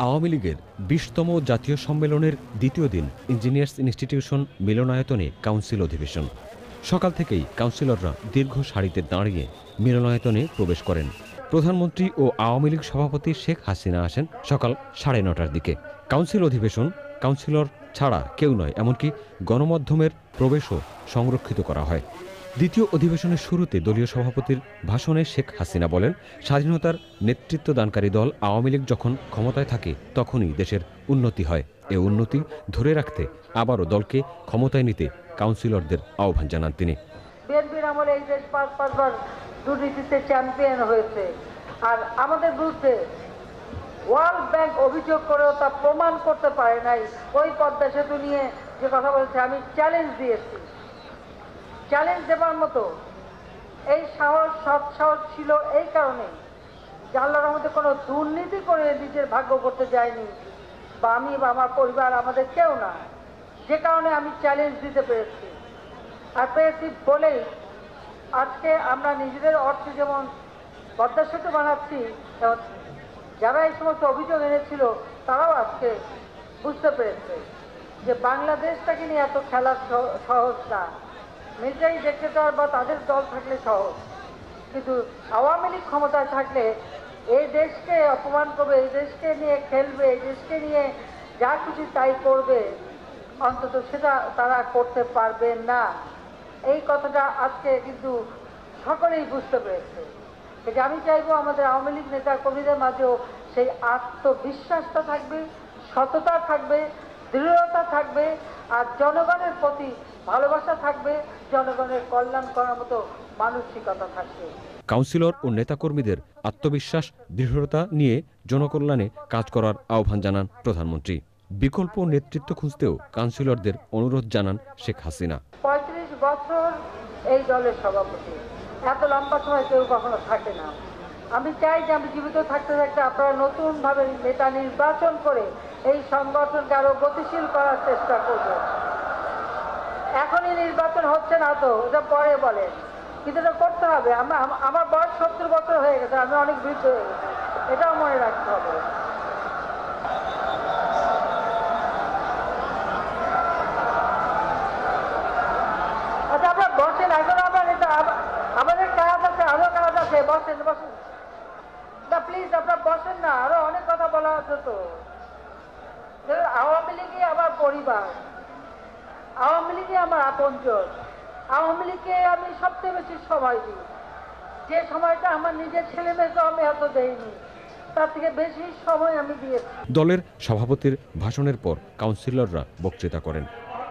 আওয়ামী লীগের ২০তম জাতীয় সম্মেলনের দ্বিতীয় দিন ইঞ্জিনিয়ার্স ইনস্টিটিউশন মিলনায়তনে কাউন্সিল অধিবেশন। সকাল থেকেই কাউন্সিলররা দীর্ঘ সারিতে দাঁড়িয়ে মিলনায়তনে প্রবেশ করেন। প্রধানমন্ত্রী ও আওয়ামী লীগ সভাপতি শেখ হাসিনা আসেন সকাল 9:30টার দিকে। কাউন্সিল অধিবেশন কাউন্সিলর ছাড়া কেউ নয়, এমনকি গণমাধ্যমের প্রবেশও সংরক্ষিত করা হয়। দ্বিতীয় অধিবেশনের শুরুতে দলীয় সভাপতির ভাষণে শেখ হাসিনা বলেন, স্বাধীনতার নেতৃত্বদানকারী দল আওয়ামী লীগ যখন ক্ষমতায় থাকে তখনই দেশের উন্নতি হয়। এ উন্নতি ধরে রাখতে আবারও দলকে ক্ষমতায় নিতে কাউন্সিলরদের আহ্বান জানান তিনি। বিএনপির আমলে এই দেশ পাঁচবার দুর্নীতিতে চ্যাম্পিয়ন হয়েছে, আর আমাদের বিরুদ্ধে ওয়ার্ল্ড ব্যাংক অভিযোগ করেও তা প্রমাণ করতে পারে নাই। ওই পদ্মা সেতু নিয়ে যে কথা বলেছে, আমি চ্যালেঞ্জ দিয়েছি। চ্যালেঞ্জ দেবার মতো এই সাহস, সৎ সাহস ছিল এই কারণে যে আল্লাহর মধ্যে কোনো দুর্নীতি করে নিজের ভাগ্য করতে যায়নি, বা আমি বা আমার পরিবার, আমাদের কেউ না। যে কারণে আমি চ্যালেঞ্জ দিতে পেরেছি, আর পেরেছি বলেই আজকে আমরা নিজেদের অর্থে যেমন পদ্মা সেতু বানাচ্ছি, যারা এই সমস্ত অভিযোগ এনেছিল তারাও আজকে বুঝতে পেরেছে যে বাংলাদেশটাকে নিয়ে এত খেলা সহজ না। মিলিটারি ডিক্টেটর বা তাদের দল থাকলে সহজ, কিন্তু আওয়ামী লীগ ক্ষমতায় থাকলে এই দেশকে অপমান করবে, এই দেশকে নিয়ে খেলবে, এই দেশকে নিয়ে যা কিছু তাই করবে, অন্তত সেটা তারা করতে পারবে না। এই কথাটা আজকে কিন্তু সকলেই বুঝতে পেরেছে। যে আমি চাইবো আমাদের আওয়ামী লীগ নেতা কর্মীদের মাঝেও সেই আত্মবিশ্বাসটা থাকবে, সততা থাকবে, দৃঢ়তা থাকবে, আর জনগণের প্রতি ভালোবাসা থাকবে, জনগণের কল্যাণ করার মতো মানসিকতা থাকবে। কাউন্সিলর ও নেতাকর্মীদের আত্মবিশ্বাস, দৃঢ়তা নিয়ে জনকল্যাণে কাজ করার আহ্বান জানান প্রধানমন্ত্রী। বিকল্প নেতৃত্ব খুঁজতেও কাউন্সিলরদের অনুরোধ জানান শেখ হাসিনা। ৩৫ বছর এই দলের সভাপতি, এত লম্বা সময় কেউ কখনো থাকে না। আমি চাই যে আমি জীবিত থাকতে থাকতে আপনারা নতুনভাবে নেতা নির্বাচন করে এই সংগঠনকে আরো গতিশীল করার চেষ্টা করবেন। এখনই নির্বাচন হচ্ছে না তো, এটা পরে বলেন, কিন্তু এটা করতে হবে। আমার বয়স ৭০ বছর হয়ে গেছে, আমি অনেক বৃদ্ধ হয়ে গেছি, এটাও মনে রাখতে হবে। আচ্ছা, আপনারা বসেন, এখন আমাদের কাজ আছে, আরো কাজ আছে, বসেন বসেন না প্লিজ, আপনারা বসেন না, আরো অনেক কথা বলা আছে তো। আওয়ামী লীগই আমার পরিবার, আওয়ামী লীগই আমার আপনজন, আওয়ামী লীগকে আমি সবচেয়ে বেশি সময় দিই। যে সময়টা আমার নিজের ছেলে মেয়েকে আমি এত দেইনি, তার থেকে বেশি সময় আমি দিয়েছি। দলের সভাপতির ভাষণের পর কাউন্সিলররা বক্তৃতা করেন।